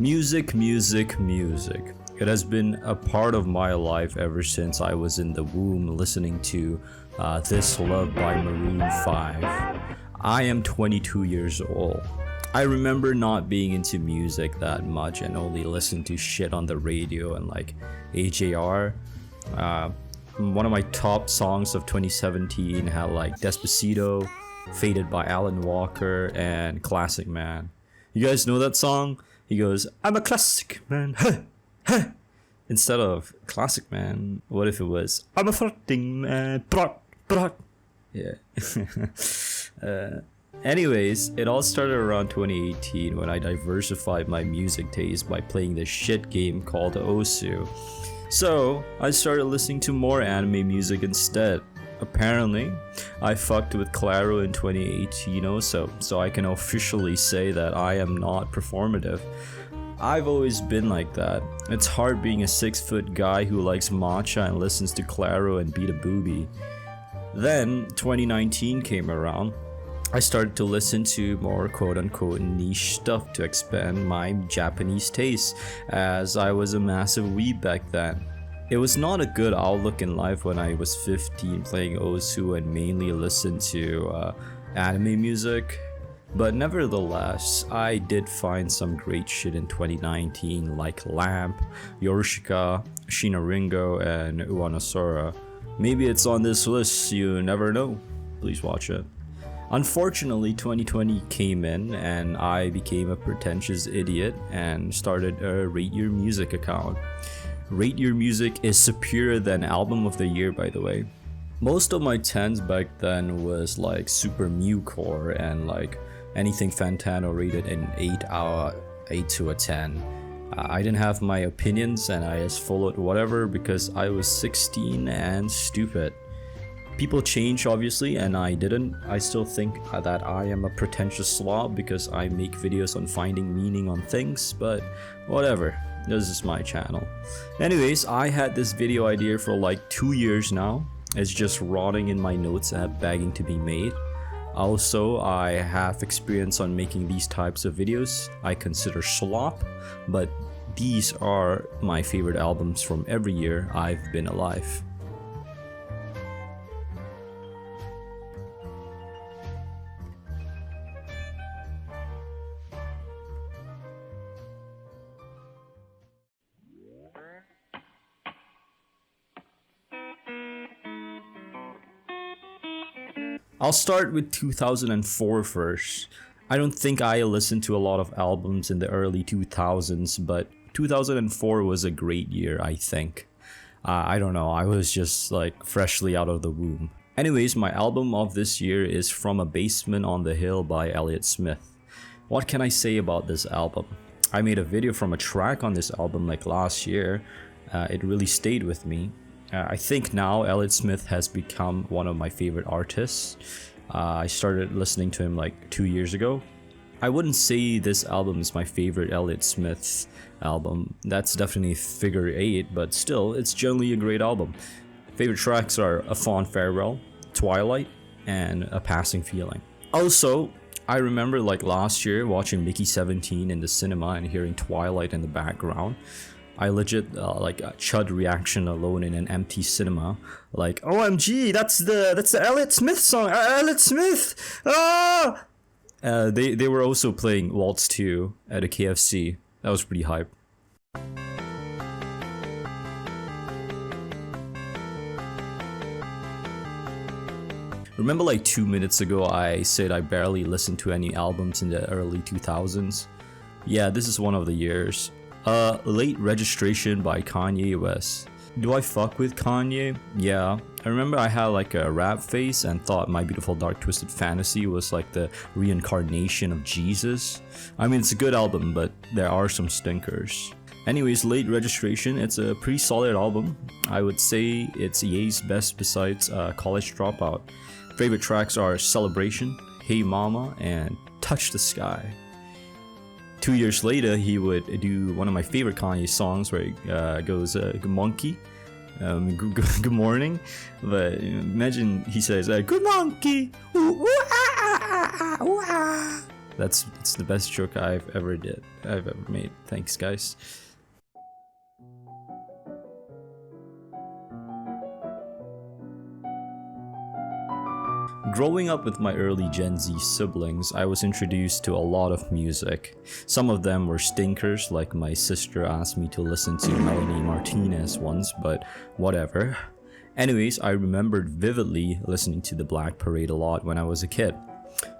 Music, music, music. It has been a part of my life ever since I was in the womb listening to This Love by Maroon 5. I am 22 years old. I remember not being into music that much and only listening to shit on the radio and like AJR. One of my top songs of 2017 had like Despacito, Faded by Alan Walker, and Classic Man. You guys know that song? He goes, I'm a classic man, huh, huh. Instead of classic man, what if it was, I'm a farting man, brot, brot. Yeah. Anyways, it all started around 2018 when I diversified my music taste by playing this shit game called Osu. So, I started listening to more anime music instead. Apparently, I fucked with Claro in 2018 so I can officially say that I am not performative. I've always been like that. It's hard being a 6-foot guy who likes matcha and listens to Claro and beat a boobie. Then, 2019 came around. I started to listen to more quote-unquote niche stuff to expand my Japanese taste, as I was a massive weeb back then. It was not a good outlook in life when I was 15 playing Osu and mainly listened to anime music. But nevertheless, I did find some great shit in 2019 like Lamp, Yorushika, Shinaringo, and Uwanosora. Maybe it's on this list, you never know. Please watch it. Unfortunately, 2020 came in and I became a pretentious idiot and started a Rate Your Music account. Rate Your Music is superior than Album of the Year, by the way. Most of my 10s back then was like super Mewcore and like anything Fantano rated an 8 to a 10. I didn't have my opinions and I just followed whatever because I was 16 and stupid. People change obviously and I didn't. I still think that I am a pretentious slob because I make videos on finding meaning on things, but whatever. This is my channel. Anyways, I had this video idea for like 2 years now. It's just rotting in my notes app begging to be made. Also, I have experience on making these types of videos. I consider slop, but these are my favorite albums from every year I've been alive. I'll start with 2004 first. I don't think I listened to a lot of albums in the early 2000s, but 2004 was a great year, I think. I don't know, I was just like freshly out of the womb. Anyways, my album of this year is From a Basement on the Hill by Elliott Smith. What can I say about this album? I made a video from a track on this album like last year. It really stayed with me. I think now Elliott Smith has become one of my favorite artists. I started listening to him like 2 years ago. I wouldn't say this album is my favorite Elliott Smith album. That's definitely figure 8, but still, it's generally a great album. Favorite tracks are A Fond Farewell, Twilight, and A Passing Feeling. Also, I remember like last year watching Mickey 17 in the cinema and hearing Twilight in the background. I legit like a chud reaction alone in an empty cinema, like OMG, that's the Elliott Smith song, Elliott Smith. Ah! They were also playing Waltz 2 at a KFC. That was pretty hype. Remember like 2 minutes ago I said I barely listened to any albums in the early 2000s? Yeah, this is one of the years. Late Registration by Kanye West. Do I fuck with Kanye? Yeah. I remember I had like a rap face and thought My Beautiful Dark Twisted Fantasy was like the reincarnation of Jesus. I mean, it's a good album, but there are some stinkers. Anyways, Late Registration, it's a pretty solid album. I would say it's Ye's best besides College Dropout. Favorite tracks are Celebration, Hey Mama, and Touch the Sky. 2 years later, he would do one of my favorite Kanye songs where it goes, Good Monkey, good morning. But imagine he says, Good Monkey, ooh, ooh, ah, ah, ah, ooh, ah. That's the best joke I've ever made. Thanks, guys. Growing up with my early Gen Z siblings, I was introduced to a lot of music. Some of them were stinkers, like my sister asked me to listen to Melanie Martinez once, but whatever. Anyways, I remembered vividly listening to the Black Parade a lot when I was a kid.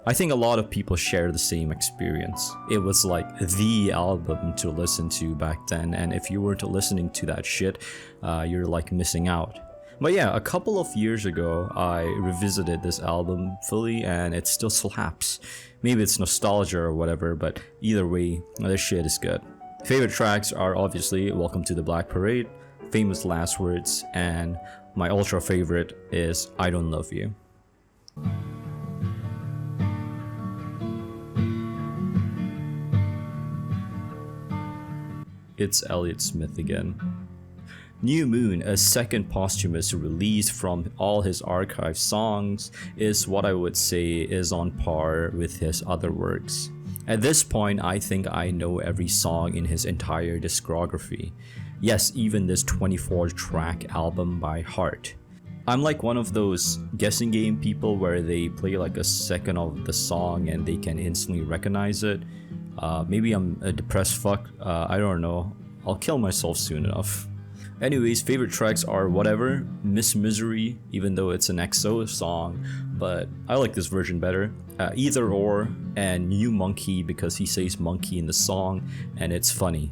I think a lot of people share the same experience. It was like the album to listen to back then, and if you weren't listening to that shit, you're like missing out. But yeah, a couple of years ago, I revisited this album fully and it still slaps. Maybe it's nostalgia or whatever, but either way, this shit is good. Favorite tracks are obviously Welcome to the Black Parade, Famous Last Words, and my ultra favorite is I Don't Love You. It's Elliott Smith again. New Moon, a second posthumous release from all his archive songs, is what I would say is on par with his other works. At this point, I think I know every song in his entire discography. Yes, even this 24-track album by heart. I'm like one of those guessing game people where they play like a second of the song and they can instantly recognize it. Maybe I'm a depressed fuck, I don't know. I'll kill myself soon enough. Anyways, favorite tracks are Whatever, Miss Misery, even though it's an EXO song, but I like this version better. Either Or, and New Monkey because he says monkey in the song and it's funny.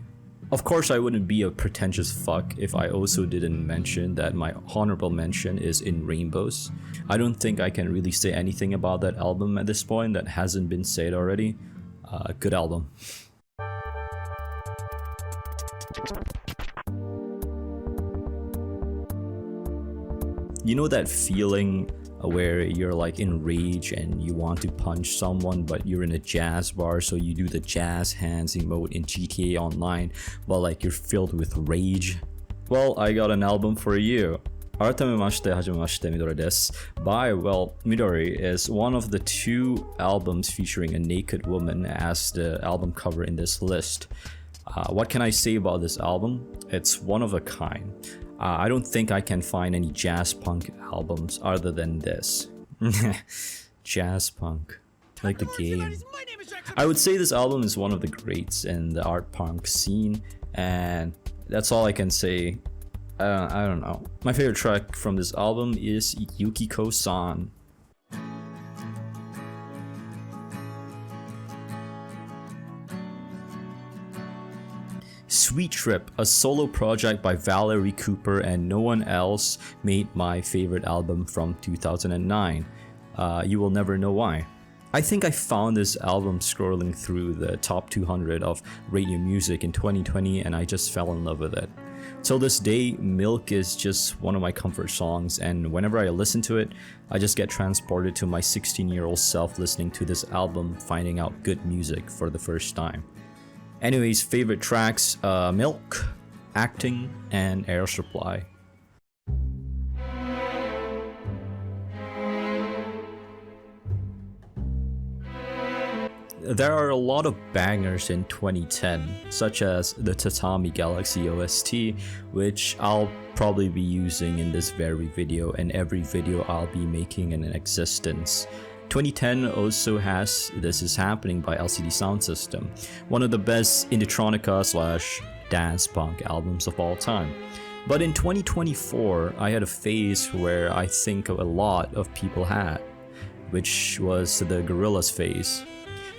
Of course, I wouldn't be a pretentious fuck if I also didn't mention that my honorable mention is In Rainbows. I don't think I can really say anything about that album at this point that hasn't been said already. Good album. You know that feeling where you're like in rage and you want to punch someone but you're in a jazz bar, so you do the jazz hands emote in GTA Online but like you're filled with rage? Well, I got an album for you. 改めましてはじめましてMidori desu. Midori is one of the 2 albums featuring a naked woman as the album cover in this list. What can I say about this album? It's one of a kind. I don't think I can find any jazz punk albums other than this. Jazz punk. Like the game. I would say this album is one of the greats in the art punk scene, and that's all I can say. I don't know. My favorite track from this album is Yukiko-san. Sweet Trip, a solo project by Valerie Cooper and no one else, made my favorite album from 2009. You will never know why. I think I found this album scrolling through the top 200 of radio music in 2020 and I just fell in love with it. Till this day, Milk is just one of my comfort songs, and whenever I listen to it, I just get transported to my 16-year-old self listening to this album, finding out good music for the first time. Anyways, favorite tracks, Milk, Acting, and Air Supply. There are a lot of bangers in 2010, such as the Tatami Galaxy OST, which I'll probably be using in this very video and every video I'll be making in existence. 2010 also has This Is Happening by LCD Sound System, one of the best indie-tronica/dance punk albums of all time. But in 2024, I had a phase where I think a lot of people had, which was the Gorillaz phase.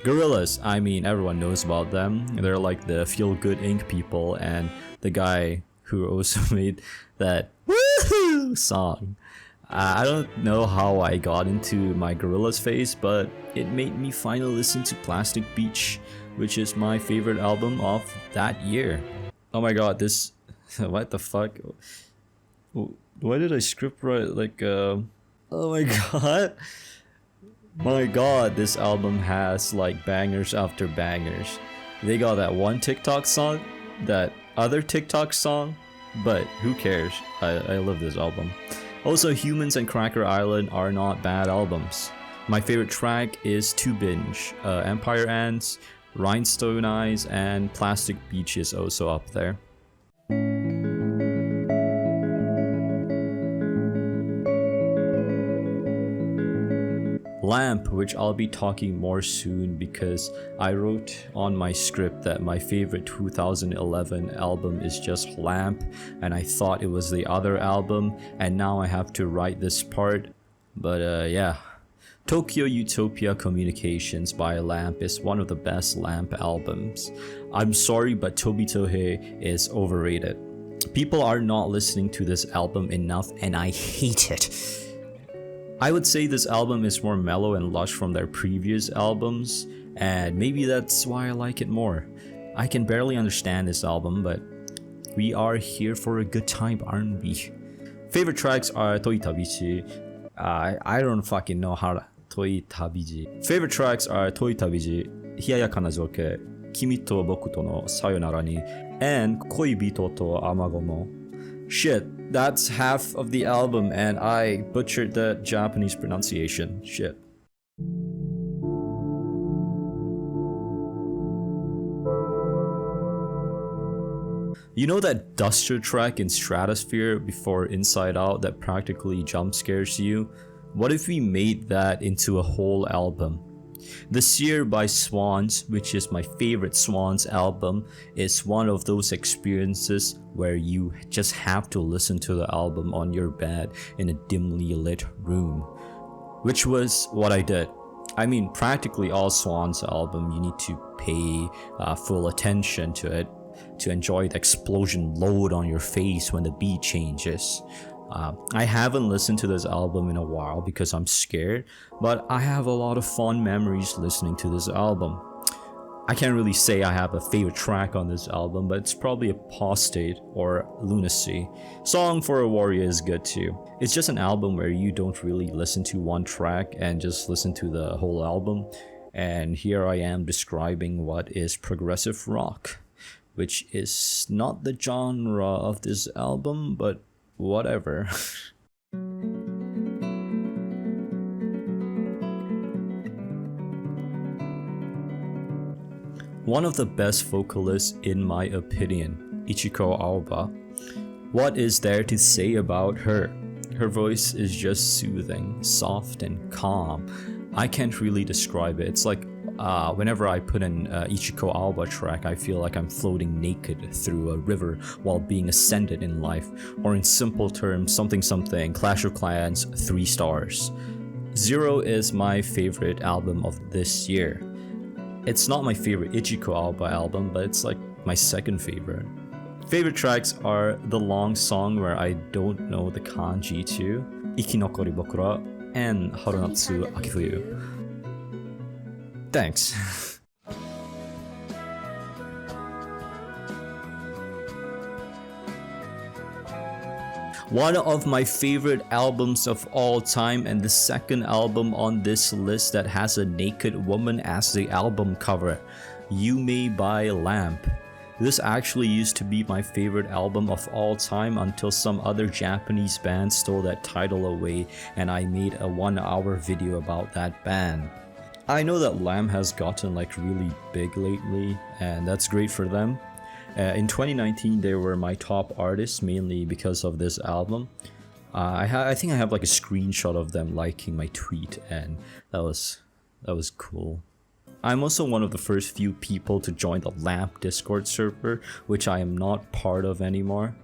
Gorillaz, I mean, everyone knows about them. They're like the Feel Good Inc. people and the guy who also made that woohoo song. I don't know how I got into my Gorillaz phase, but it made me finally listen to Plastic Beach, which is my favorite album of that year. Oh my god, this... what the fuck? Why did I script write like oh my god. My god, this album has like bangers after bangers. They got that one TikTok song, that other TikTok song, but who cares? I love this album. Also, Humans and Cracker Island are not bad albums. My favorite track is To Binge. Empire Ants, Rhinestone Eyes, and Plastic Beach is also up there. Lamp, which I'll be talking more soon because I wrote on my script that my favorite 2011 album is just Lamp, and I thought it was the other album, and now I have to write this part. But yeah. Tokyo Utopia Communications by Lamp is one of the best Lamp albums. I'm sorry, but Tobi Tohei is overrated. People are not listening to this album enough, and I hate it. I would say this album is more mellow and lush from their previous albums, and maybe that's why I like it more. I can barely understand this album, but we are here for a good time, aren't we? Favorite tracks are Toi Tabiji. I don't fucking know how to Toi Tabiji. Favorite tracks are Toi Tabiji, Hiyayaka na Zoke, Kimi to Boku to no Sayonara ni, and Koibito to Amagomo. Shit, that's half of the album and I butchered the Japanese pronunciation. Shit. You know that Duster track in Stratosphere before Inside Out that practically jump scares you? What if we made that into a whole album? This Year by Swans, which is my favorite Swans album, is one of those experiences where you just have to listen to the album on your bed in a dimly lit room. Which was what I did. I mean, practically all Swans album you need to pay full attention to it to enjoy the explosion load on your face when the beat changes. I haven't listened to this album in a while because I'm scared, but I have a lot of fond memories listening to this album. I can't really say I have a favorite track on this album, but it's probably Apostate or Lunacy. Song for a Warrior is good too. It's just an album where you don't really listen to one track and just listen to the whole album. And here I am describing what is progressive rock, which is not the genre of this album, but whatever. One of the best vocalists in my opinion, Ichiko Aoba. What is there to say about her? Her voice is just soothing, soft and calm. I can't really describe it. It's like whenever I put in Ichiko Aoba track, I feel like I'm floating naked through a river while being ascended in life. Or in simple terms, something something, Clash of Clans, 3 stars. Zero is my favorite album of this year. It's not my favorite Ichiko Aoba album, but it's like my second favorite. Favorite tracks are the long song where I don't know the kanji to, Ikinokori Bokura, and Harunatsu Akifuyu. Thanks. One of my favorite albums of all time, and the second album on this list that has a naked woman as the album cover, Yume by Lamp. This actually used to be my favorite album of all time until some other Japanese band stole that title away and I made a 1-hour video about that band. I know that Lamp has gotten like really big lately, and that's great for them. In 2019, they were my top artists mainly because of this album. I think I have like a screenshot of them liking my tweet, and that was cool. I'm also one of the first few people to join the Lamp Discord server, which I am not part of anymore.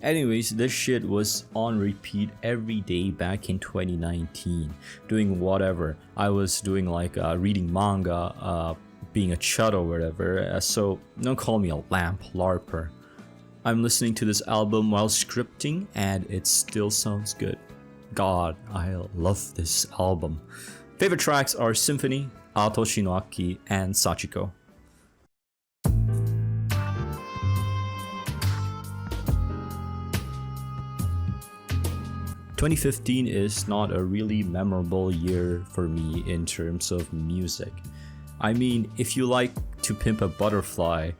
Anyways, this shit was on repeat every day back in 2019, doing whatever. I was doing like reading manga, being a chud or whatever, so don't call me a Lamp LARPer. I'm listening to this album while scripting and it still sounds good. God, I love this album. Favorite tracks are Symphony, Atoshi no Aki, and Sachiko. "2015 is not a really memorable year for me in terms of music. I mean, if you like To Pimp a Butterfly,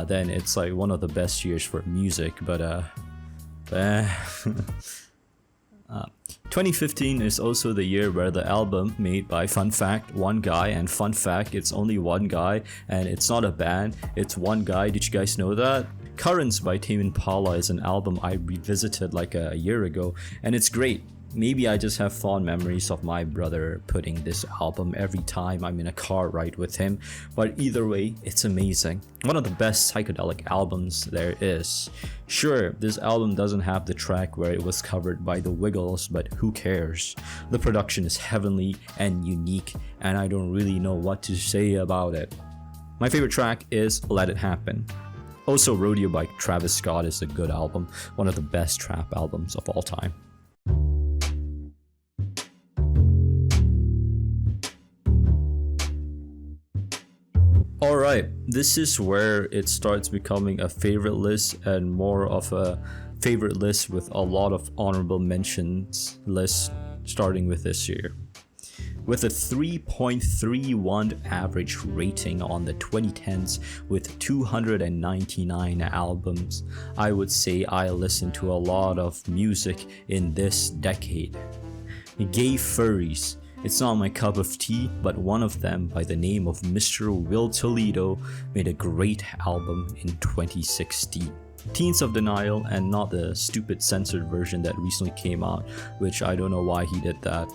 then it's like one of the best years for music, but 2015 is also the year where the album made by, fun fact, one guy, and fun fact, it's only one guy, and it's not a band, it's one guy. Did you guys know that? Currents by Tame Impala is an album I revisited like a year ago, and it's great. Maybe I just have fond memories of my brother putting this album every time I'm in a car ride with him, but either way, it's amazing. One of the best psychedelic albums there is. Sure, this album doesn't have the track where it was covered by the Wiggles, but who cares? The production is heavenly and unique, and I don't really know what to say about it. My favorite track is Let It Happen. Also, Rodeo by Travis Scott is a good album, one of the best trap albums of all time. Alright, this is where it starts becoming a favorite list and more of a favorite list with a lot of honorable mentions list starting with this year. With a 3.31 average rating on the 2010s with 299 albums, I would say I listened to a lot of music in this decade. Gay Furries. It's not my cup of tea, but one of them by the name of Mr. Will Toledo made a great album in 2016. Teens of Denial, and not the stupid censored version that recently came out, which I don't know why he did that.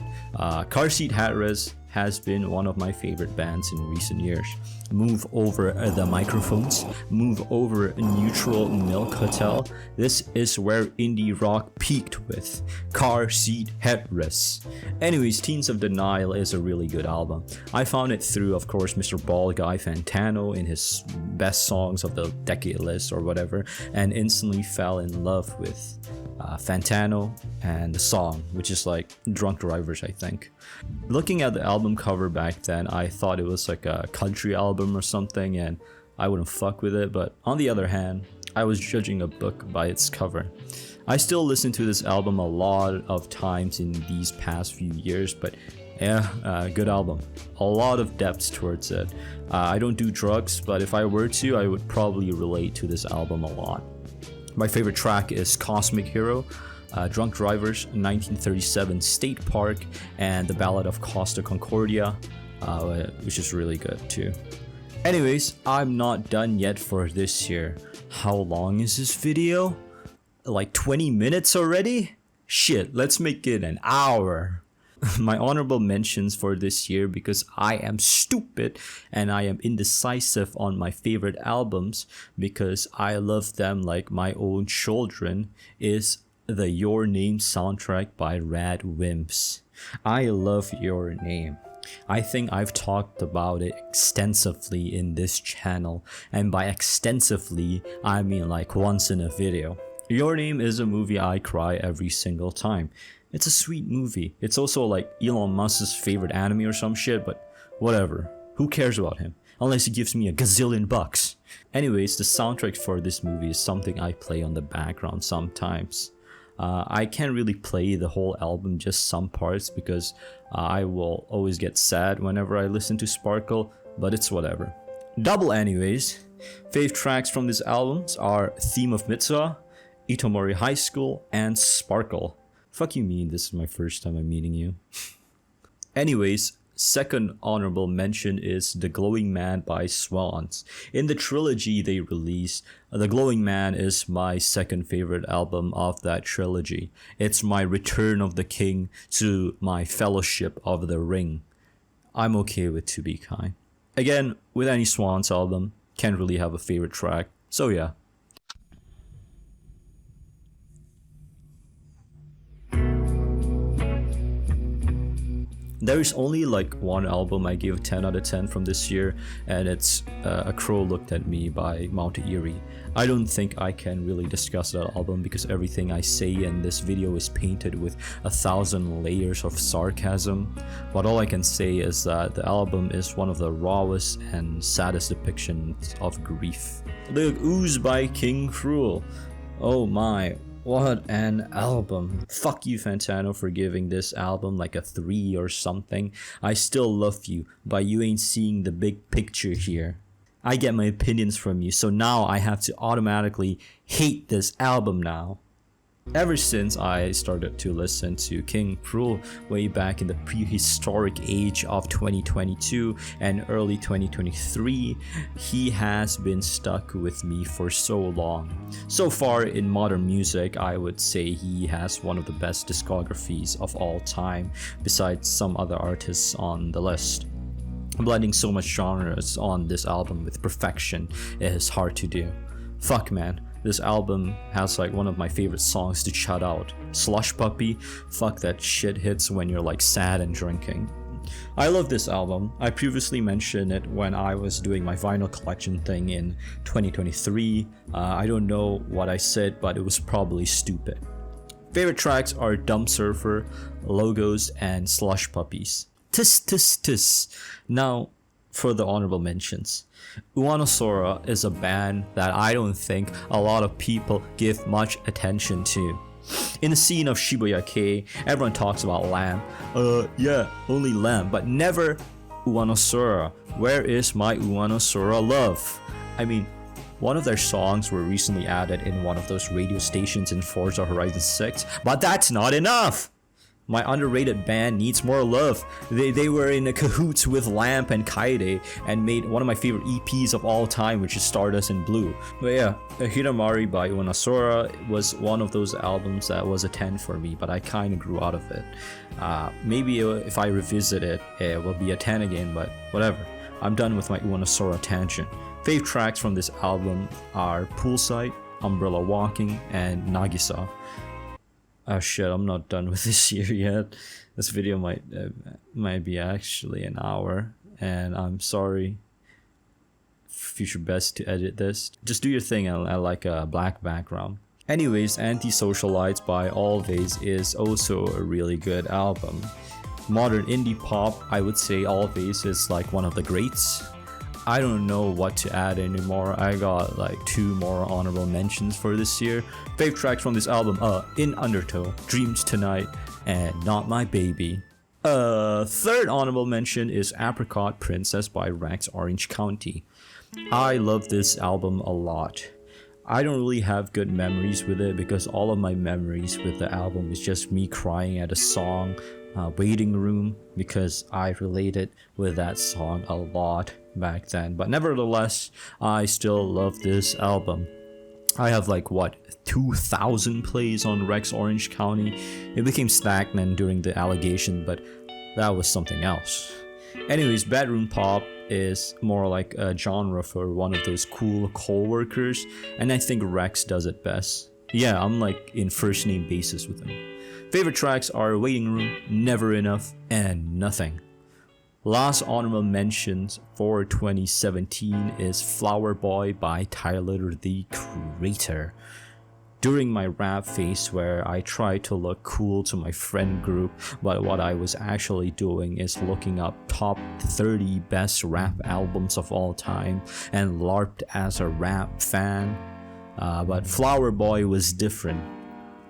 Car Seat Headrest has been one of my favorite bands in recent years. Move Over the Microphones, Move Over Neutral Milk Hotel. This is where indie rock peaked with Car Seat Headrest. Anyways, Teens of Denial is a really good album. I found it through, of course, Mr. Bald Guy Fantano in his best songs of the decade list or whatever, and instantly fell in love with Fantano and the song, which is like Drunk Drivers, I think. Looking at the album cover back then, I thought it was like a country album or something, and I wouldn't fuck with it, but on the other hand, I was judging a book by its cover. I still listen to this album a lot of times in these past few years, but yeah, good album. A lot of depth towards it. I don't do drugs, but if I were to, I would probably relate to this album a lot. My favorite track is Cosmic Hero, Drunk Drivers, 1937 State Park, and the Ballad of Costa Concordia, which is really good too. Anyways, I'm not done yet for this year. How long is this video? Like 20 minutes already? Shit, let's make it an hour. My honorable mentions for this year, because I am stupid and I am indecisive on my favorite albums because I love them like my own children, is the Your Name soundtrack by Rad Wimps. I love Your Name. I think I've talked about it extensively in this channel, and by extensively I mean like once in a video. Your Name is a movie I cry every single time. It's a sweet movie. It's also like Elon Musk's favorite anime or some shit, but whatever. Who cares about him? Unless he gives me a gazillion bucks. Anyways, the soundtrack for this movie is something I play on the background sometimes. I can't really play the whole album, just some parts, because I will always get sad whenever I listen to Sparkle, but it's whatever. Double anyways. Fave tracks from this album are Theme of Mitsuha, Itomori High School, and Sparkle. Fuck you mean this is my first time I'm meeting you. Anyways, second honorable mention is The Glowing Man by Swans. In the trilogy they released, The Glowing Man is my second favorite album of that trilogy. It's my Return of the King to my Fellowship of the Ring. I'm okay with To Be Kind. Again, with any Swans album, can't really have a favorite track, so yeah. There is only like one album I gave 10 out of 10 from this year, and it's A Crow Looked at Me by Mount Eerie. I don't think I can really discuss that album because everything I say in this video is painted with 1,000 layers of sarcasm, but all I can say is that the album is one of the rawest and saddest depictions of grief. The Ooze by King Cruel. Oh my. What an album. Fuck you, Fantano, for giving this album like a 3 or something. I still love you, but you ain't seeing the big picture here. I get my opinions from you, so now I have to automatically hate this album now. Ever since I started to listen to King Prul way back in the prehistoric age of 2022 and early 2023, he has been stuck with me for so long. So far in modern music, I would say he has one of the best discographies of all time, besides some other artists on the list. Blending so much genres on this album with perfection is hard to do. Fuck man, this album has like one of my favorite songs to shout out. Slush Puppy, fuck that shit hits when you're like sad and drinking. I love this album. I previously mentioned it when I was doing my vinyl collection thing in 2023. I don't know what I said, but it was probably stupid. Favorite tracks are Dumb Surfer, Logos, and Slush Puppies. Tis tis tis. Now, for the honorable mentions. Sorta is a band that I don't think a lot of people give much attention to. In the scene of Shibuya-kei, everyone talks about Lamb. Yeah, only Lamb, but never Sorta. Where is my Sorta love? I mean, one of their songs were recently added in one of those radio stations in Forza Horizon 6, but that's not enough! My underrated band needs more love. They were in a cahoots with Lamp and Kaede and made one of my favorite EPs of all time, which is Stardust in Blue. But yeah, Hiramari by Sorta was one of those albums that was a 10 for me, but I kind of grew out of it. Maybe if I revisit it, it will be a 10 again, but whatever. I'm done with my Sorta tangent. Fave tracks from this album are Poolside, Umbrella Walking, and Nagisa. Oh shit, I'm not done with this year yet. This video might be actually an hour, and I'm sorry. Future best to edit this. Just do your thing. I like a black background. Anyways, Anti-Socialites by Always is also a really good album. Modern indie pop, I would say Always is like one of the greats. I don't know what to add anymore. I got like 2 more honorable mentions for this year. Fave tracks from this album, In Undertow, Dreams Tonight, and Not My Baby. Third honorable mention is Apricot Princess by Rex Orange County. I love this album a lot. I don't really have good memories with it because all of my memories with the album is just me crying at a song, Waiting Room, because I related with that song a lot back then. But nevertheless, I still love this album. I have like 2,000 plays on Rex Orange County. It became stagnant during the allegation, but that was something else. Anyways, bedroom pop is more like a genre for one of those cool co-workers, and I think Rex does it best. Yeah, I'm like in first name basis with him. Favorite tracks are Waiting Room, Never Enough, and Nothing. Last honorable mentions for 2017 is Flower Boy by Tyler the Creator. During my rap phase where I tried to look cool to my friend group, but what I was actually doing is looking up top 30 best rap albums of all time and LARPed as a rap fan. But Flower Boy was different.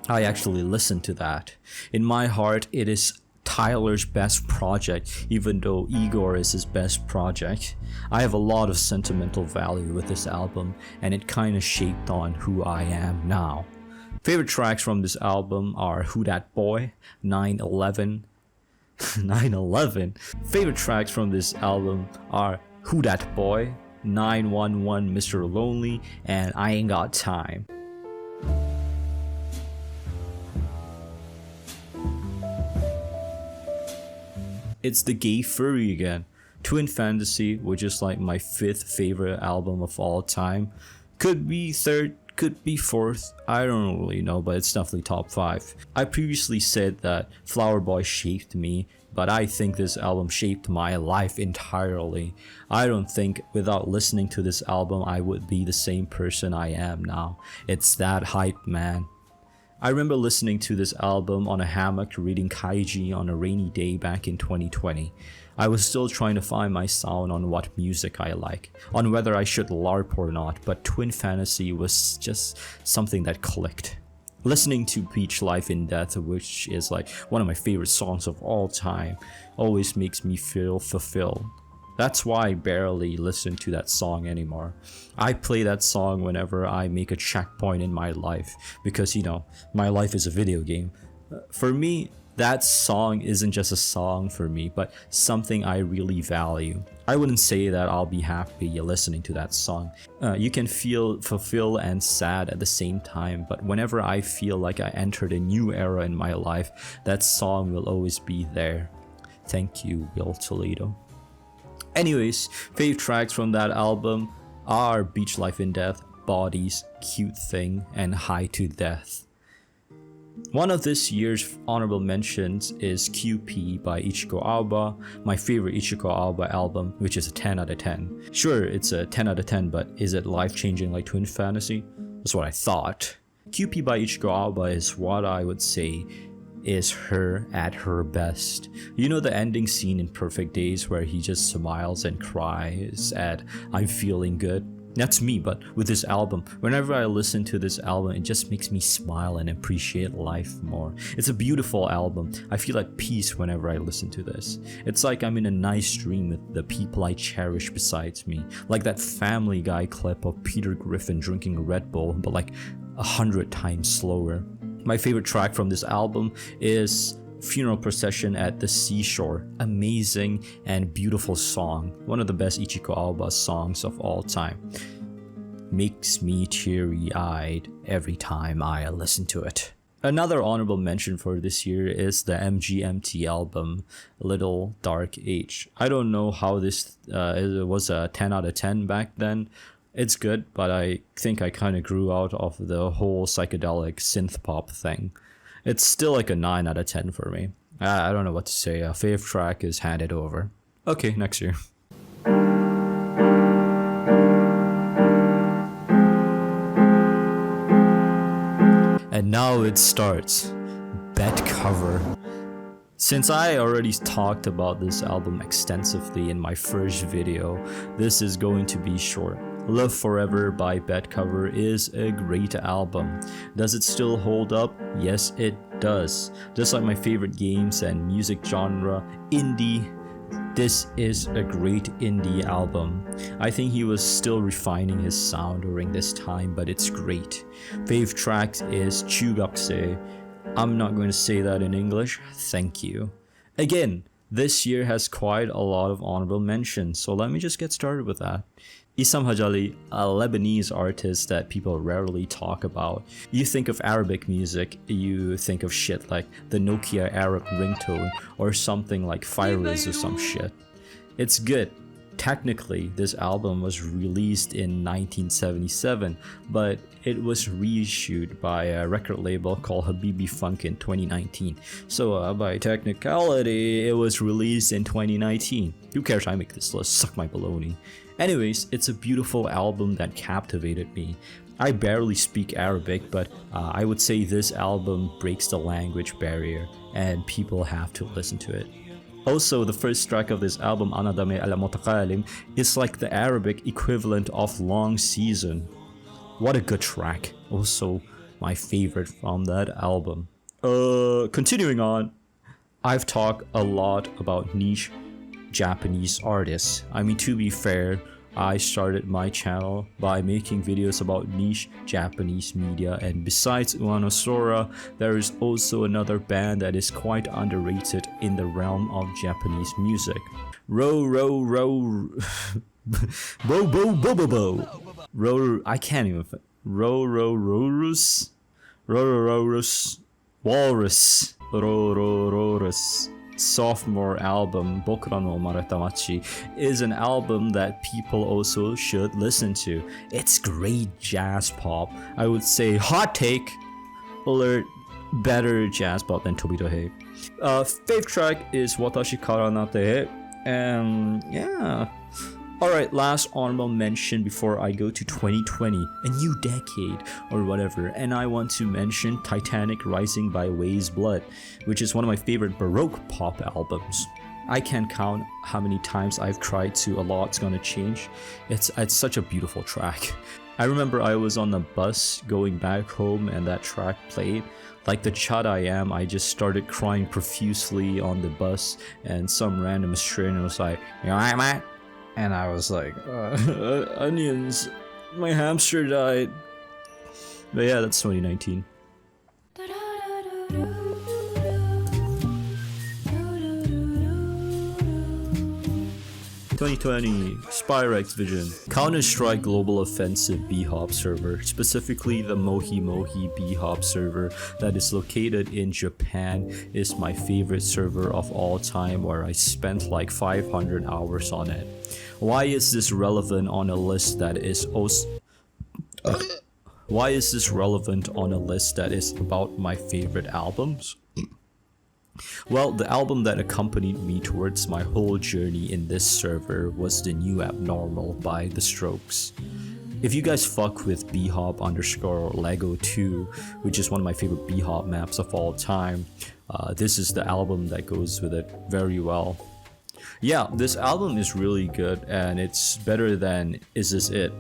I actually listened to that. In my heart, it is Tyler's best project, even though Igor is his best project. I have a lot of sentimental value with this album, and it kinda shaped on who I am now. Favorite tracks from this album are Who Dat Boy, 9/11. 9/11. Favorite tracks from this album are Who Dat Boy, 911 Mr. Lonely, and I Ain't Got Time. It's the Gay Furry again. Twin Fantasy, which is like my 5th favorite album of all time. Could be 3rd, could be 4th, I don't really know, but it's definitely top 5. I previously said that Flower Boy shaped me, but I think this album shaped my life entirely. I don't think without listening to this album I would be the same person I am now. It's that hype, man. I remember listening to this album on a hammock reading Kaiji on a rainy day back in 2020. I was still trying to find my sound on what music I like, on whether I should LARP or not, but Twin Fantasy was just something that clicked. Listening to Beach Life in Death, which is like one of my favorite songs of all time, always makes me feel fulfilled. That's why I barely listen to that song anymore. I play that song whenever I make a checkpoint in my life because, my life is a video game. For me, that song isn't just a song for me, but something I really value. I wouldn't say that I'll be happy listening to that song. You can feel fulfilled and sad at the same time, but whenever I feel like I entered a new era in my life, that song will always be there. Thank you, Will Toledo. Anyways, fave tracks from that album are Beach Life in Death, Bodies, Cute Thing, and High to Death. One of this year's honorable mentions is QP by Ichiko Aoba, my favorite Ichiko Aoba album, which is a 10 out of 10. Sure, it's a 10 out of 10, but is it life-changing like Twin Fantasy? That's what I thought. QP by Ichiko Aoba is what I would say is her at her best. You know the ending scene in Perfect Days where he just smiles and cries at I'm feeling good? That's me, but with this album, whenever I listen to this album, it just makes me smile and appreciate life more. It's a beautiful album. I feel at peace whenever I listen to this. It's like I'm in a nice dream with the people I cherish besides me. Like that Family Guy clip of Peter Griffin drinking a Red Bull, but like 100 times slower. My favorite track from this album is Funeral Procession at the Seashore. Amazing and beautiful song. One of the best Ichiko Aoba songs of all time. Makes me teary-eyed every time I listen to it. Another honorable mention for this year is the MGMT album, Little Dark Age. I don't know how this it was a 10 out of 10 back then. It's good, but I think I kind of grew out of the whole psychedelic synth pop thing. It's still like a 9 out of 10 for me. I don't know what to say. A fave track is handed over. Okay, next year. And now it starts. Bed cover. Since I already talked about this album extensively in my first video, this is going to be short. Love Forever by Bedcover is a great album. Does it still hold up? Yes, it does. Just like my favorite games and music genre, indie, this is a great indie album. I think he was still refining his sound during this time, but it's great. Fave tracks is Chugakse. I'm not going to say that in English. Thank you. Again, this year has quite a lot of honorable mentions, so let me just get started with that. Issam Hajali, a Lebanese artist that people rarely talk about. You think of Arabic music, you think of shit like the Nokia Arab ringtone or something like Firiz or some shit. It's good. Technically, this album was released in 1977, but it was reissued by a record label called Habibi Funk in 2019. So by technicality, it was released in 2019. Who cares? I make this list. Suck my baloney. Anyways, it's a beautiful album that captivated me. I barely speak Arabic, but I would say this album breaks the language barrier and people have to listen to it. Also, the first track of this album, Anadame Ala Mutaqalim, is like the Arabic equivalent of Long Season. What a good track. Also, my favorite from that album. Continuing on, I've talked a lot about niche Japanese artists. I mean, to be fair, I started my channel by making videos about niche Japanese media, and besides Ueno Sora, there is also another band that is quite underrated in the realm of Japanese music. Ro Bo Bo Bo Bo Bo Ro I can't even Rorus Walrus Rorus sophomore album Bokura no Maretamachi is an album that people also should listen to. It's great jazz pop. I would say hot take alert, better jazz pop than Tobitohe. Fave track is Watashi Kara Nate, and yeah. Alright, last honorable mention before I go to 2020, a new decade or whatever, and I want to mention Titanic Rising by Waves Blood, which is one of my favorite Baroque pop albums. I can't count how many times I've cried to A Lot's Gonna Change. It's such a beautiful track. I remember I was on the bus going back home and that track played. Like the chud I am, I just started crying profusely on the bus, and some random stranger was like, "You alright, man?" and I was like, onions, my hamster died. But yeah, that's 2019. 2020 Spyrex Vision Counter-Strike Global Offensive B-Hop server, specifically the Mohi Mohi B-Hop server that is located in Japan, is my favorite server of all time, where I spent like 500 hours on it. Why is this relevant on a list that is Why is this relevant on a list that is about my favorite albums? Well, the album that accompanied me towards my whole journey in this server was The New Abnormal by The Strokes. If you guys fuck with bhop_lego 2, which is one of my favorite bhop maps of all time, this is the album that goes with it very well. Yeah, this album is really good, and it's better than Is This It?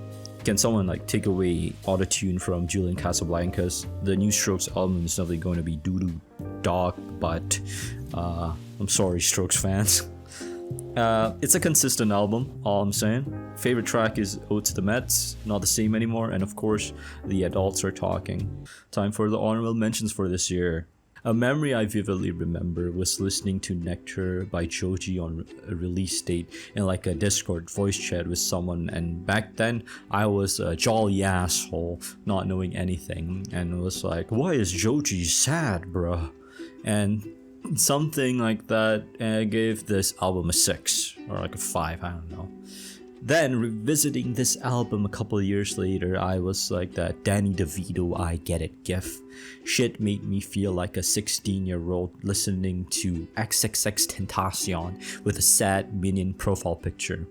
Can someone like take away autotune from Julian Casablancas? The new Strokes album is definitely going to be doo-doo dog, but I'm sorry, Strokes fans. It's a consistent album, all I'm saying. Favorite track is Ode to the Mets, Not the Same Anymore, and of course, The Adults Are Talking. Time for the honorable mentions for this year. A memory I vividly remember was listening to Nectar by Joji on a release date in like a Discord voice chat with someone, and back then I was a jolly asshole not knowing anything and was like, why is Joji sad, bruh? And something like that, and I gave this album a 6 or like a 5, I don't know. Then, revisiting this album a couple of years later, I was like that Danny DeVito I Get It gif. Shit made me feel like a 16-year-old listening to XXXTentacion with a sad minion profile picture.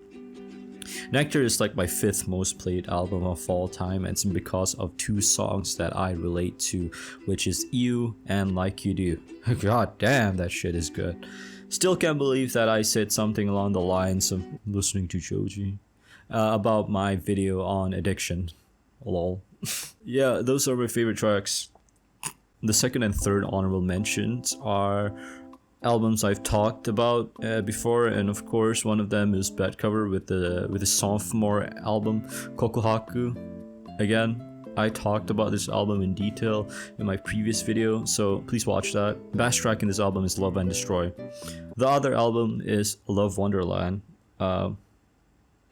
Nectar is like my 5th most played album of all time, and it's because of 2 songs that I relate to, which is You and Like You Do. God damn, that shit is good. Still can't believe that I said something along the lines of listening to Joji about my video on addiction. Lol. Yeah, those are my favorite tracks. The second and third honorable mentions are albums I've talked about before, and of course one of them is Bad Cover with the sophomore album Kokohaku. Again, I talked about this album in detail in my previous video, so please watch that. Best track in this album is Love and Destroy. The other album is Love Wonderland. I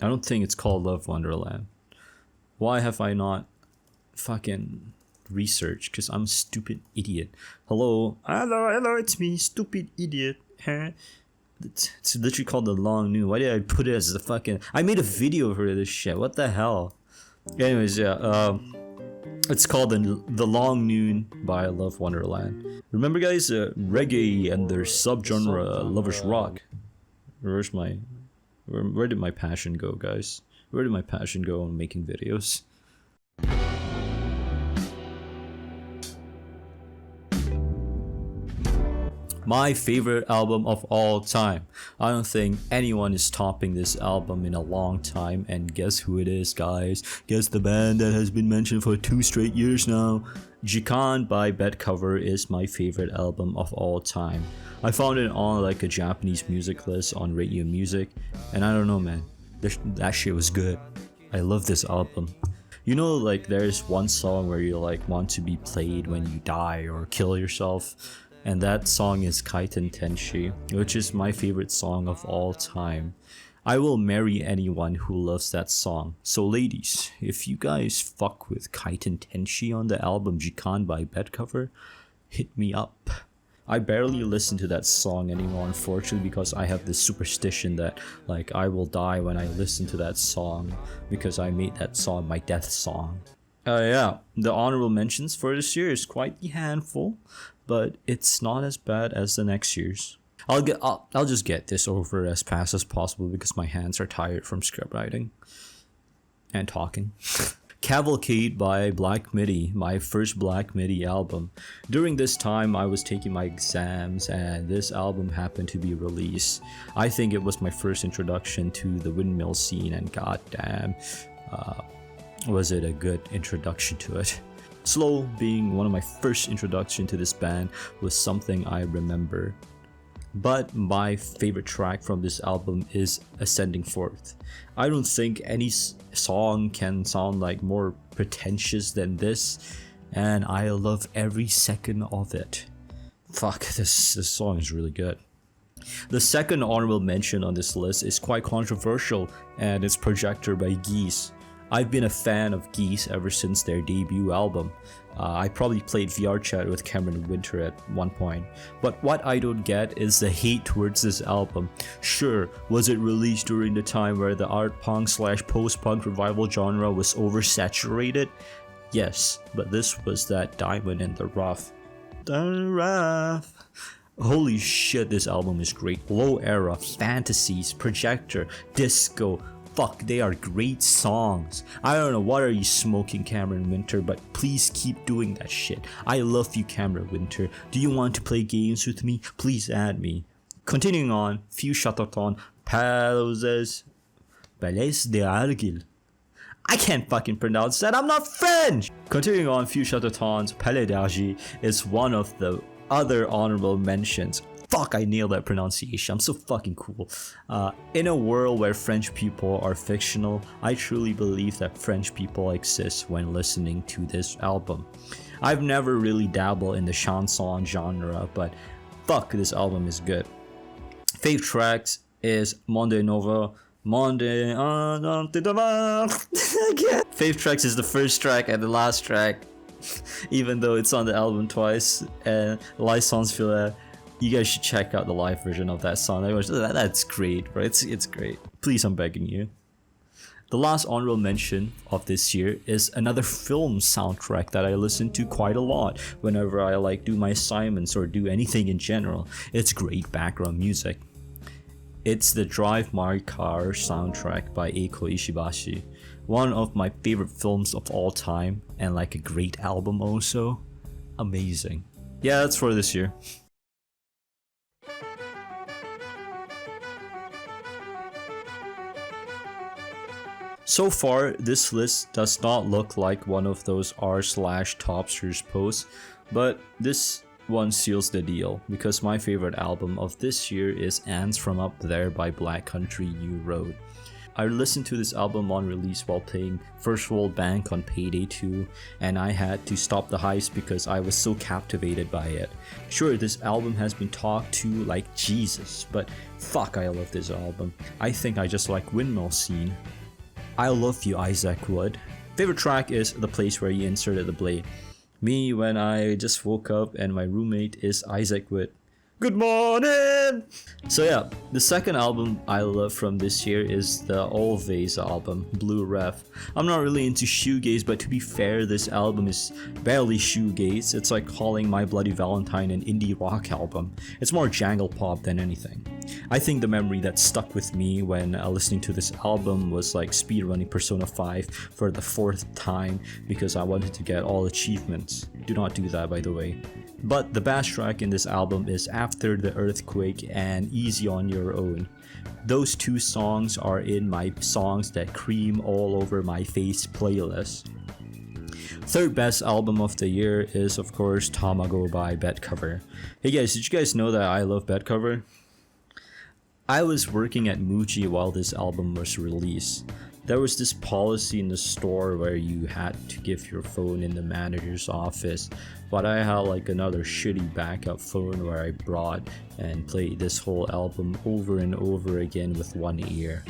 don't think it's called Love Wonderland. Why have I not fucking researched? Because I'm a stupid idiot. Hello, it's me, stupid idiot. It's literally called The Long Noon. Why did I put it as the fucking... I made a video for this shit, what the hell? Anyways, yeah, it's called The Long Noon by Love Wonderland. Remember guys, reggae and their subgenre Lovers Rock. Where did my passion go, guys? Where did my passion go on making videos? My favorite album of all time. I don't think anyone is topping this album in a long time, and guess who it is, guys? Guess the band that has been mentioned for 2 straight years now. Jikan by Bed Cover is my favorite album of all time. I found it on like a Japanese music list on Radio Music, and I don't know, man, that shit was good. I love this album. You know, like there's one song where you like want to be played when you die or kill yourself, and that song is Kaiten Tenshi, which is my favorite song of all time. I will marry anyone who loves that song. So ladies, if you guys fuck with Kaiten Tenshi on the album Jikan by Bed Cover, hit me up. I barely listen to that song anymore, unfortunately, because I have this superstition that like I will die when I listen to that song, because I made that song my death song. Yeah, the honorable mentions for this year is quite the handful, but it's not as bad as the next year's. I'll just get this over as fast as possible because my hands are tired from script writing and talking. Cavalcade by Black Midi, my first Black Midi album. During this time, I was taking my exams and this album happened to be released. I think it was my first introduction to the windmill scene, and goddamn, was it a good introduction to it. Slow being one of my first introduction to this band was something I remember. But my favorite track from this album is Ascending Forth. I don't think any song can sound like more pretentious than this, and I love every second of it. Fuck, this song is really good. The second honorable mention on this list is quite controversial, and it's Projector by Geese. I've been a fan of Geese ever since their debut album. I probably played VR chat with Cameron Winter at one point. But what I don't get is the hate towards this album. Sure, was it released during the time where the art punk / post-punk revival genre was oversaturated? Yes, but this was that diamond in the rough. The rough. Holy shit, this album is great. Low Era, Fantasies, Projector, Disco. Fuck, they are great songs. I don't know what are you smoking, Cameron Winter, but please keep doing that shit. I love you, Cameron Winter. Do you want to play games with me? Please add me. Continuing on, Few Shataton, Paloses, Palais de Argil. I can't fucking pronounce that, I'm not French! Continuing on, Few Shataton's Palais d'Argil is one of the other honorable mentions. Fuck, I nailed that pronunciation. I'm so fucking cool. In a world where French people are fictional, I truly believe that French people exist when listening to this album. I've never really dabbled in the chanson genre, but fuck, this album is good. Fave tracks is Monde Nouveau, Fave tracks is the first track and the last track, even though it's on the album twice. And Licence Filet. You guys should check out the live version of that song. That's great, bro. It's great. Please, I'm begging you. The last honorable mention of this year is another film soundtrack that I listen to quite a lot whenever I do my assignments or do anything in general. It's great background music. It's the Drive My Car soundtrack by Eiko Ishibashi. One of my favorite films of all time, and a great album also. Amazing. Yeah, that's for this year. So far, this list does not look like one of those r/topsters posts, but this one seals the deal because my favorite album of this year is Ants From Up There by Black Country New Road. I listened to this album on release while playing First World Bank on Payday 2, and I had to stop the heist because I was so captivated by it. Sure, this album has been talked to like Jesus, but fuck, I love this album. I think I just like Windmill Scene. I love you, Isaac Wood. Favorite track is The Place Where You Inserted the Blade. Me when I just woke up and my roommate is Isaac Wood. Good morning! So yeah, the second album I love from this year is the Always album, Blue Ref. I'm not really into shoegaze, but to be fair, this album is barely shoegaze. It's like calling My Bloody Valentine an indie rock album. It's more jangle pop than anything. I think the memory that stuck with me when listening to this album was speedrunning Persona 5 for the 4th time because I wanted to get all achievements. Do not do that, by the way. But the best track in this album is After the Earthquake and Easy on Your Own. Those two songs are in my songs that cream all over my face playlist. Third best album of the year is of course Tamago by Bedcover. Hey guys, did you guys know that I love Bedcover? I was working at Muji while this album was released. There was this policy in the store where you had to give your phone in the manager's office, but I had another shitty backup phone where I brought and played this whole album over and over again with one ear.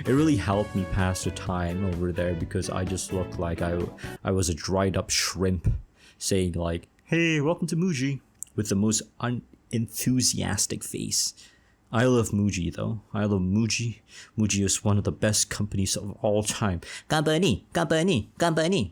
It really helped me pass the time over there because I just looked like I was a dried up shrimp saying hey, welcome to Muji, with the most unenthusiastic face. I love Muji though. I love Muji. Muji is one of the best companies of all time. Company.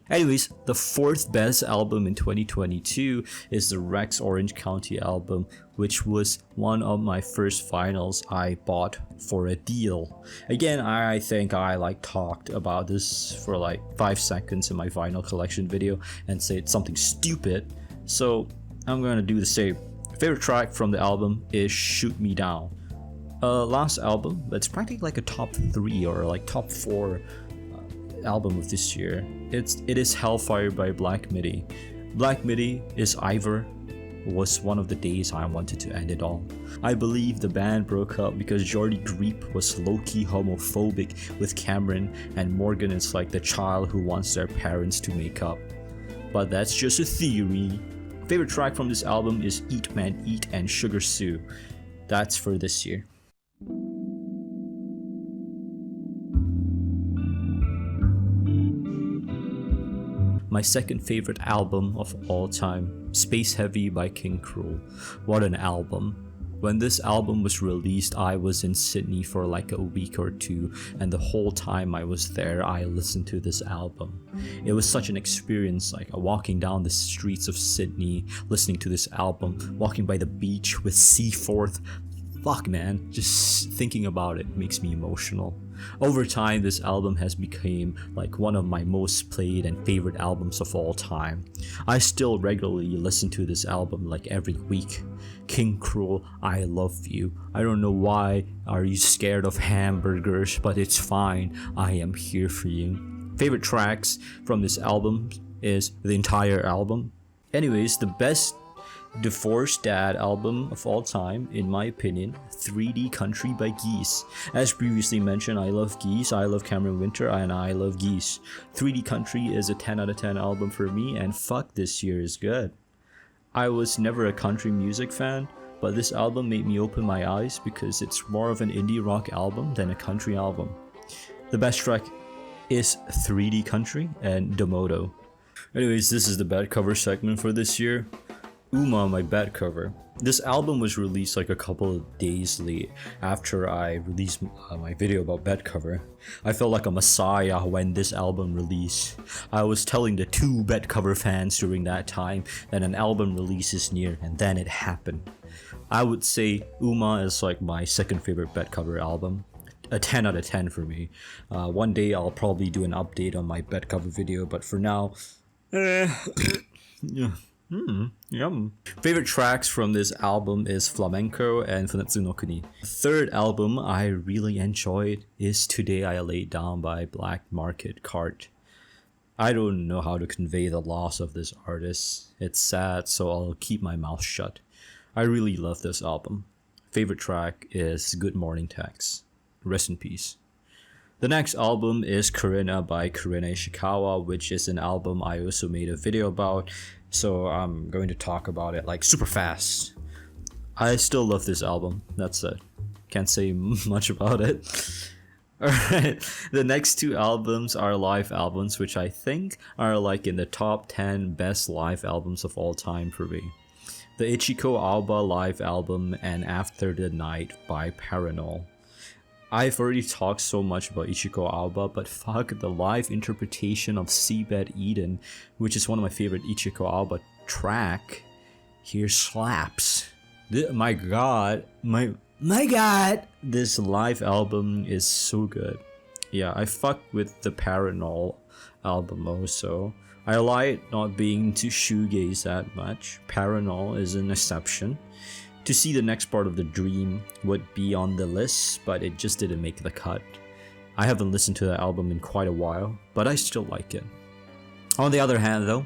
Anyways, the fourth best album in 2022 is the Rex Orange County album, which was one of my first vinyls I bought for a deal. Again, I think I talked about this for 5 seconds in my vinyl collection video and said something stupid. So I'm gonna do the same. Favorite track from the album is Shoot Me Down. Last album, but it's practically a top 3 or top 4 album of this year. It is Hellfire by Black Midi. Black Midi is Ivor. was one of the days I wanted to end it all. I believe the band broke up because Jordi Griep was low-key homophobic with Cameron, and Morgan is like the child who wants their parents to make up. But that's just a theory. Favorite track from this album is Eat Man Eat and Sugar Sue. That's for this year. My second favorite album of all time, Space Heavy by King Krul. What an album. When this album was released, I was in Sydney for like a week or two, and the whole time I was there, I listened to this album. It was such an experience, like walking down the streets of Sydney, listening to this album, walking by the beach with Seaforth. Fuck man, just thinking about it makes me emotional. Over time, this album has become like one of my most played and favorite albums of all time. I still regularly listen to this album like every week. King Krul, I love you. I don't know why are you scared of hamburgers, but it's fine. I am here for you. Favorite tracks from this album is the entire album. Anyways, the best Divorced Dad album of all time, in my opinion, 3D Country by Geese. As previously mentioned, I love Geese, I love Cameron Winter, and I love Geese. 3D Country is a 10 out of 10 album for me, and fuck, this year is good. I was never a country music fan, but this album made me open my eyes because it's more of an indie rock album than a country album. The best track is 3D Country and Demodo. Anyways, this is the bad cover segment for this year. Uma, my bad cover. This album was released like a couple of days late after I released my video about bed cover. I felt like a messiah when this album released. I was telling the two bed cover fans during that time that an album release is near, and then it happened. I would say Uma is like my second favorite bed cover album. A 10 out of 10 for me. One day I'll probably do an update on my bed cover video, but for now, yeah. Yum. Favorite tracks from this album is Flamenco and Funetsu no Kuni. The third album I really enjoyed is Today I Lay Down by Black Market Cart. I don't know how to convey the loss of this artist. It's sad, so I'll keep my mouth shut. I really love this album. Favorite track is Good Morning Text. Rest in peace. The next album is Corinna by Corinna Ishikawa, which is an album I also made a video about, so I'm going to talk about it like super fast. I still love this album, that's it. Can't say much about it. Alright, the next two albums are live albums, which I think are like in the top 10 best live albums of all time for me. The Ichiko Aoba live album and After the Night by Paranol. I've already talked so much about Ichiko Aoba, but fuck, the live interpretation of Seabed Eden, which is one of my favorite Ichiko Aoba track, here slaps. My god, this live album is so good. Yeah, I fuck with the Paranol album also. I like not being to shoegaze that much. Paranol is an exception. To see the next part of the dream would be on the list, but it just didn't make the cut. I haven't listened to that album in quite a while, but I still like it. On the other hand though,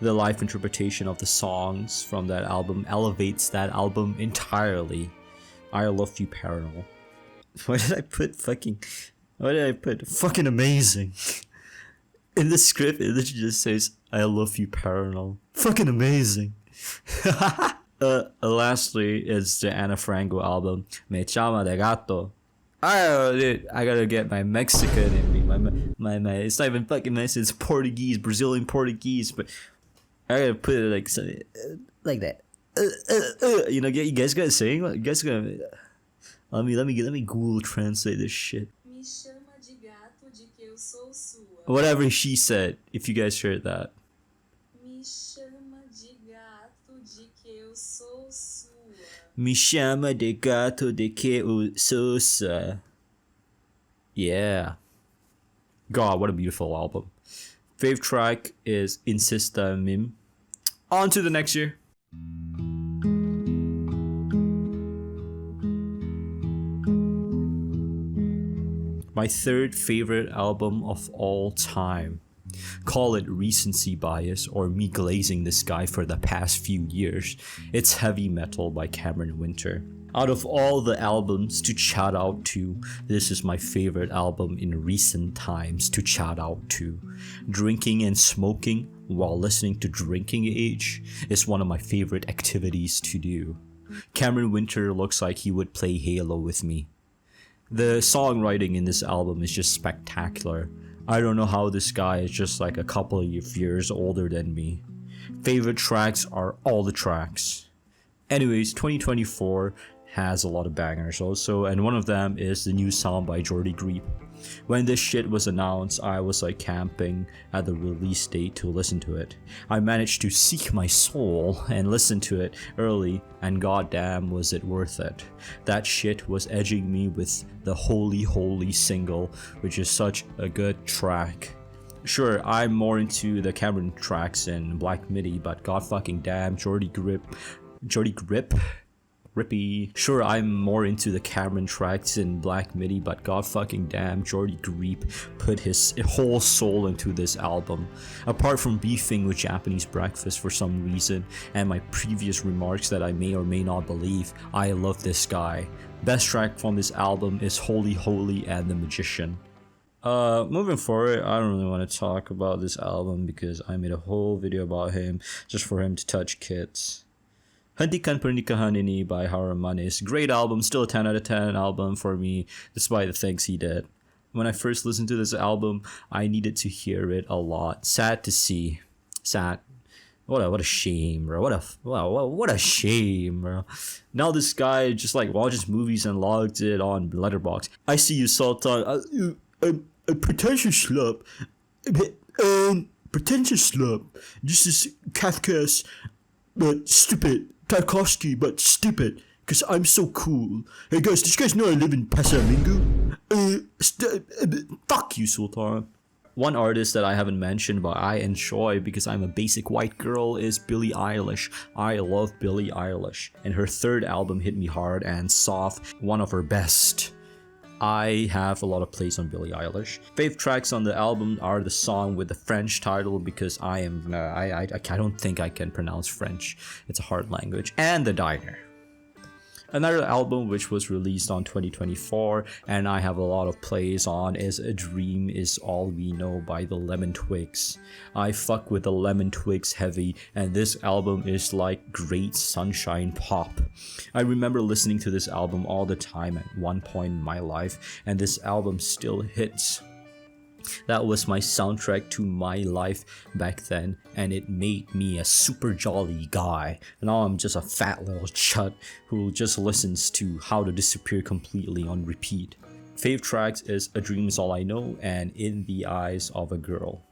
the live interpretation of the songs from that album elevates that album entirely. I love you, Paranol. Why did I put fucking amazing? In the script it literally just says, I love you, Paranol. Fucking amazing. Lastly is the Ana Frango album, Me Chama de Gato. Dude, I gotta get my Mexican in me. My it's not even fucking Mexican, it's Portuguese, Brazilian Portuguese, but I gotta put it like that. You know, you guys gotta sing. You guys gotta let me Google translate this shit. Me chama de gato de que eu sou sua. Whatever she said, if you guys heard that. Me chama de gato de que eu sou sua. Me chama de gato de que eu sou sua. Yeah. God, what a beautiful album. Fave track is Insista Mim. On to the next year. My third favorite album of all time. Call it recency bias or me glazing this guy for the past few years. It's Heavy Metal by Cameron Winter. Out of all the albums to shout out to, this is my favorite album in recent times to shout out to. Drinking and smoking while listening to Drinking Age is one of my favorite activities to do. Cameron Winter looks like he would play Halo with me. The songwriting in this album is just spectacular. I don't know how this guy is just like a couple of years older than me. Favorite tracks are all the tracks. Anyways, 2024 has a lot of bangers also, and one of them is the new song by Jordy Griep. When this shit was announced, I was like camping at the release date to listen to it. I managed to seek my soul and listen to it early, and goddamn was it worth it. That shit was edging me with the Holy Holy single, which is such a good track. Sure, I'm more into the Cameron tracks in Black Midi, but god fucking damn, Jordy Gripp. Rippy. Sure, I'm more into the Cameron tracks in Black Midi, but god fucking damn, Jordy Griep put his whole soul into this album. Apart from beefing with Japanese Breakfast for some reason, and my previous remarks that I may or may not believe, I love this guy. Best track from this album is Holy Holy and The Magician. Moving forward, I don't really want to talk about this album because I made a whole video about him just for him to touch kids. Hentikan Pernikahan Ini by Harum Manis. Great album, still a 10 out of 10 album for me, despite the things he did. When I first listened to this album, I needed to hear it a lot. Sad to see. Sad. What a shame, bro. What a shame, bro. Now this guy just like watches movies and logs it on Letterboxd. I see you, Sultan. A pretentious slub. Pretentious slub. This is Kafka's, but stupid. Tarkovsky, but stupid, because I'm so cool. Hey guys, did you guys know I live in Pasamingo? Fuck you, Sultan. One artist that I haven't mentioned but I enjoy because I'm a basic white girl is Billie Eilish. I love Billie Eilish, and her third album hit me hard and soft, one of her best. I have a lot of plays on Billie Eilish. Fave tracks on the album are the song with the French title because I don't think I can pronounce French. It's a hard language. And The Diner. Another album which was released on 2024 and I have a lot of plays on is A Dream Is All We Know by the Lemon Twigs. I fuck with the Lemon Twigs heavy, and this album is like great sunshine pop. I remember listening to this album all the time at one point in my life, and this album still hits. That was my soundtrack to my life back then, and it made me a super jolly guy. Now I'm just a fat little chut who just listens to How to Disappear Completely on repeat. Fave tracks is A Dream Is All I Know and In the Eyes of a Girl.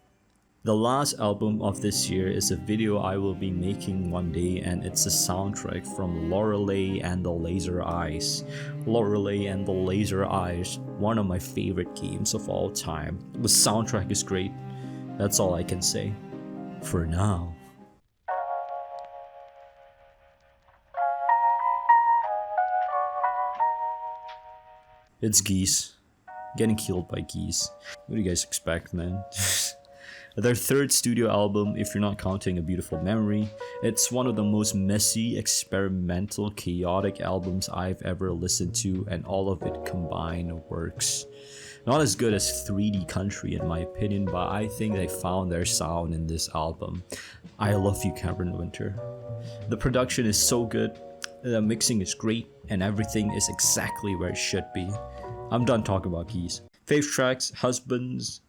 The last album of this year is a video I will be making one day, and it's a soundtrack from Lorelei and the Laser Eyes. Lorelei and the Laser Eyes, one of my favorite games of all time. The soundtrack is great. That's all I can say. For now. It's geese. Getting killed by geese. What do you guys expect, man? Their third studio album, if you're not counting A Beautiful Memory, it's one of the most messy, experimental, chaotic albums I've ever listened to, and all of it combined works. Not as good as 3D Country in my opinion, but I think they found their sound in this album. I love you, Cameron Winter. The production is so good, the mixing is great, and everything is exactly where it should be. I'm done talking about keys. Fave tracks, Husbands,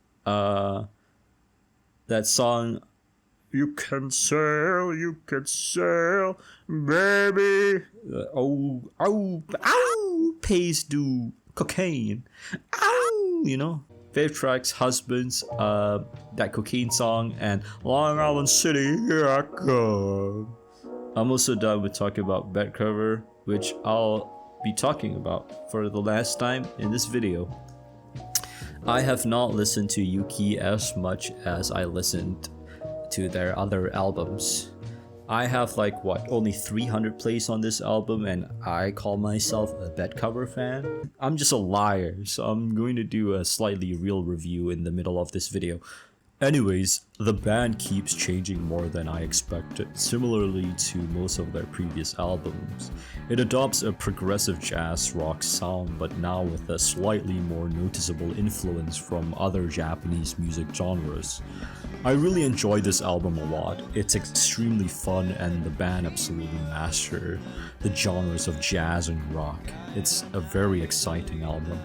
that song, You Can Sail, baby. Pays do cocaine. Ow, you know. Fave tracks, Husbands, that cocaine song, and Long Island City, here I come. I'm also done with talking about Bed Cover, which I'll be talking about for the last time in this video. I have not listened to Yuki as much as I listened to their other albums. I have only 300 plays on this album, and I call myself a Bed Cover fan. I'm just a liar, so I'm going to do a slightly real review in the middle of this video. Anyways, the band keeps changing more than I expected, similarly to most of their previous albums. It adopts a progressive jazz rock sound, but now with a slightly more noticeable influence from other Japanese music genres. I really enjoyed this album a lot. It's extremely fun and the band absolutely master the genres of jazz and rock. It's a very exciting album.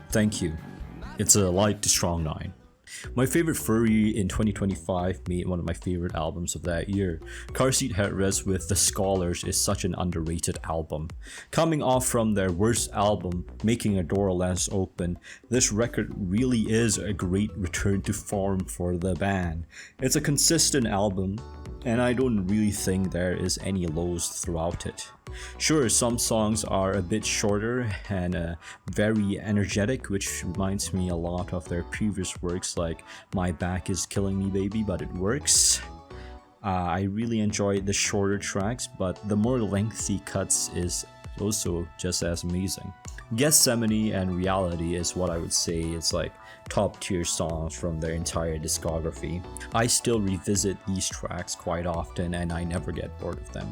Thank you. It's a light to strong 9. My favorite furry in 2025 made one of my favorite albums of that year. Car Seat Headrest with The Scholars is such an underrated album. Coming off from their worst album, Making a Door Less Open, this record really is a great return to form for the band. It's a consistent album, and I don't really think there is any lows throughout it. Sure, some songs are a bit shorter and very energetic, which reminds me a lot of their previous works like My Back Is Killing Me Baby, but it works. I really enjoyed the shorter tracks, but the more lengthy cuts is also just as amazing. Gethsemane and Reality is what I would say is like top tier songs from their entire discography. I still revisit these tracks quite often and I never get bored of them.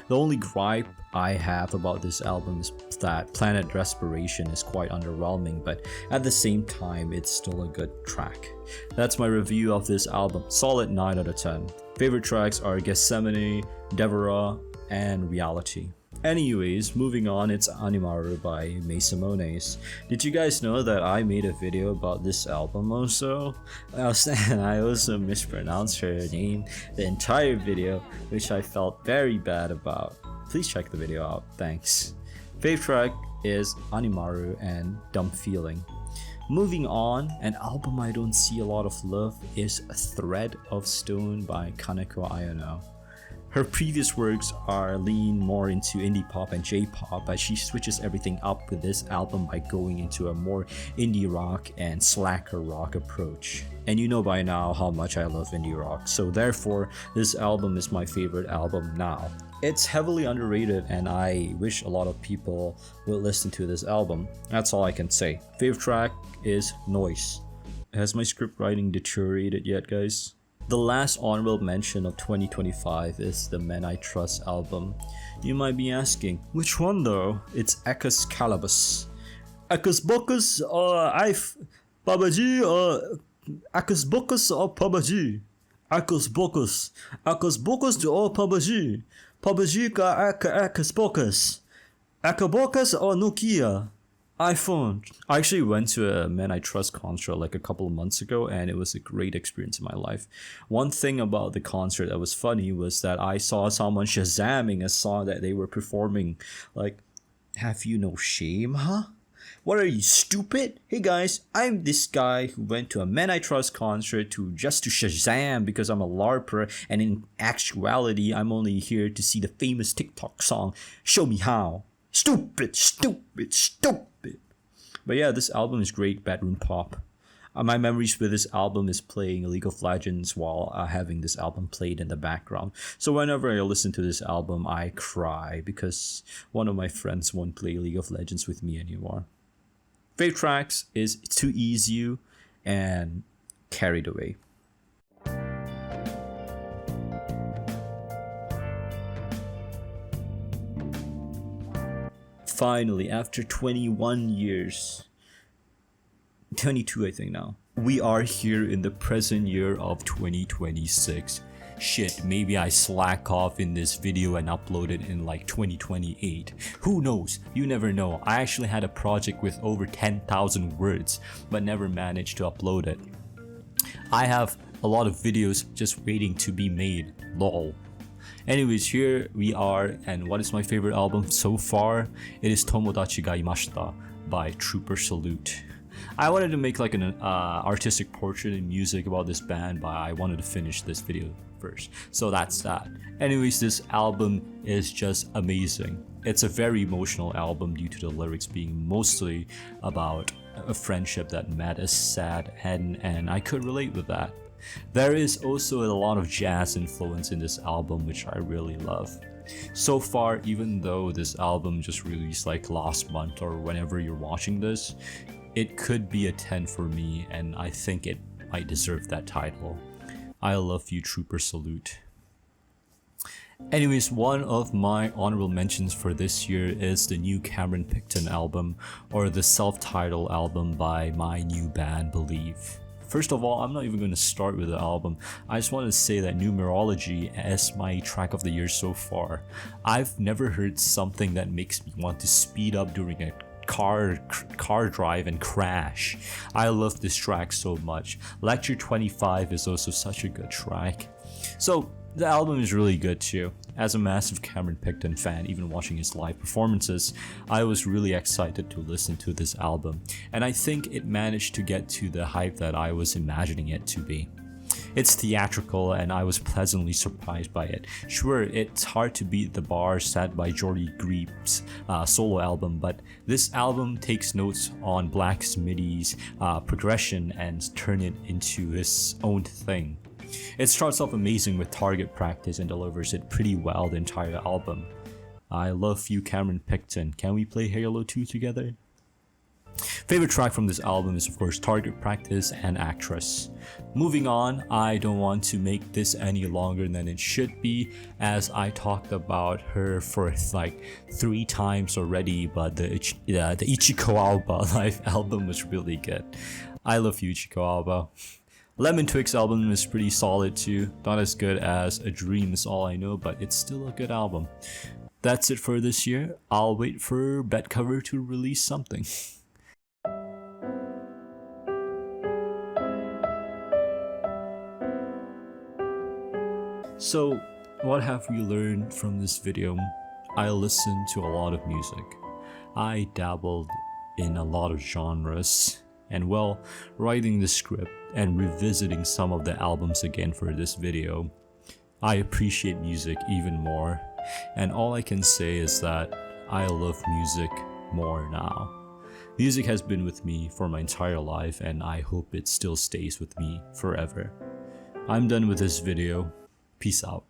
The only gripe I have about this album is that Planet Respiration is quite underwhelming, but at the same time it's still a good track. That's my review of this album. Solid 9 out of 10. Favorite tracks are Gethsemane, Devora, and Reality. Anyways, moving on, it's Animaru by May Simones. Did you guys know that I made a video about this album also? And I also mispronounced her name the entire video, which I felt very bad about. Please check the video out, thanks. Favorite track is Animaru and Dumb Feeling. Moving on, an album I don't see a lot of love is Thread of Stone by Kaneko Ayano. Her previous works are lean more into indie pop and J-pop, but she switches everything up with this album by going into a more indie rock and slacker rock approach. And you know by now how much I love indie rock, so therefore this album is my favorite album now. It's heavily underrated and I wish a lot of people would listen to this album. That's all I can say. Favorite track is Noise. Has my script writing deteriorated yet, guys? The last honorable mention of 2025 is the Men I Trust album. You might be asking, which one though? It's Ekus Calabus. Ekus Bokus or Pabaji or Ekus Bokus or Pabaji? Ekus Bokus. Ekus Bokus or Pabaji? Pabaji ka Ekus Bokus. Ekus Bokus or Nokia? iPhone. I actually went to a Men I Trust concert like a couple of months ago and it was a great experience in my life. One thing about the concert that was funny was that I saw someone shazamming a song that they were performing. Like, have you no shame, huh? What are you, stupid? Hey guys, I'm this guy who went to a Men I Trust concert just to Shazam because I'm a LARPer, and in actuality I'm only here to see the famous TikTok song Show Me How. Stupid, stupid, stupid. But yeah, this album is great bedroom pop. My memories with this album is playing League of Legends while having this album played in the background. So whenever I listen to this album, I cry because one of my friends won't play League of Legends with me anymore. Favorite tracks is Too Easy and Carried Away. Finally, after 21 years, 22 I think now, we are here in the present year of 2026. Shit, maybe I slack off in this video and upload it in like 2028. Who knows? You never know. I actually had a project with over 10,000 words, but never managed to upload it. I have a lot of videos just waiting to be made. Lol. Anyways, here we are, and what is my favorite album so far? It is Tomodachi ga Imashita by Trooper Salute. I wanted to make like an artistic portrait in music about this band, but I wanted to finish this video first. So that's that. Anyways, this album is just amazing. It's a very emotional album due to the lyrics being mostly about a friendship that met a sad end, and I could relate with that. There is also a lot of jazz influence in this album, which I really love. So far, even though this album just released like last month or whenever you're watching this, it could be a 10 for me, and I think it might deserve that title. I love you, Trooper Salute. Anyways, one of my honorable mentions for this year is the new Cameron Picton album, or the self-titled album by my new band Believe. First of all, I'm not even going to start with the album. I just want to say that Numerology is my track of the year so far. I've never heard something that makes me want to speed up during a car drive and crash. I love this track so much. Lecture 25 is also such a good track. So the album is really good too. As a massive Cameron Picton fan, even watching his live performances, I was really excited to listen to this album, and I think it managed to get to the hype that I was imagining it to be. It's theatrical and I was pleasantly surprised by it. Sure, it's hard to beat the bar set by Jordy Greep's solo album, but this album takes notes on Black's MIDI's progression and turn it into his own thing. It starts off amazing with target practice and delivers it pretty well the entire album. I love you, Cameron Picton. Can we play Halo 2 together? Favorite track from this album is of course Target Practice and Actress. Moving on, I don't want to make this any longer than it should be, as I talked about her for like 3 times already, but the Ichiko Alba live album was really good. I love you, Ichiko Alba. Lemon Twigs album is pretty solid too. Not as good as A Dream Is All I Know, but it's still a good album. That's it for this year. I'll wait for Bedcover to release something. So, what have we learned from this video? I listened to a lot of music. I dabbled in a lot of genres. And while writing the script and revisiting some of the albums again for this video, I appreciate music even more. And all I can say is that I love music more now. Music has been with me for my entire life, and I hope it still stays with me forever. I'm done with this video. Peace out.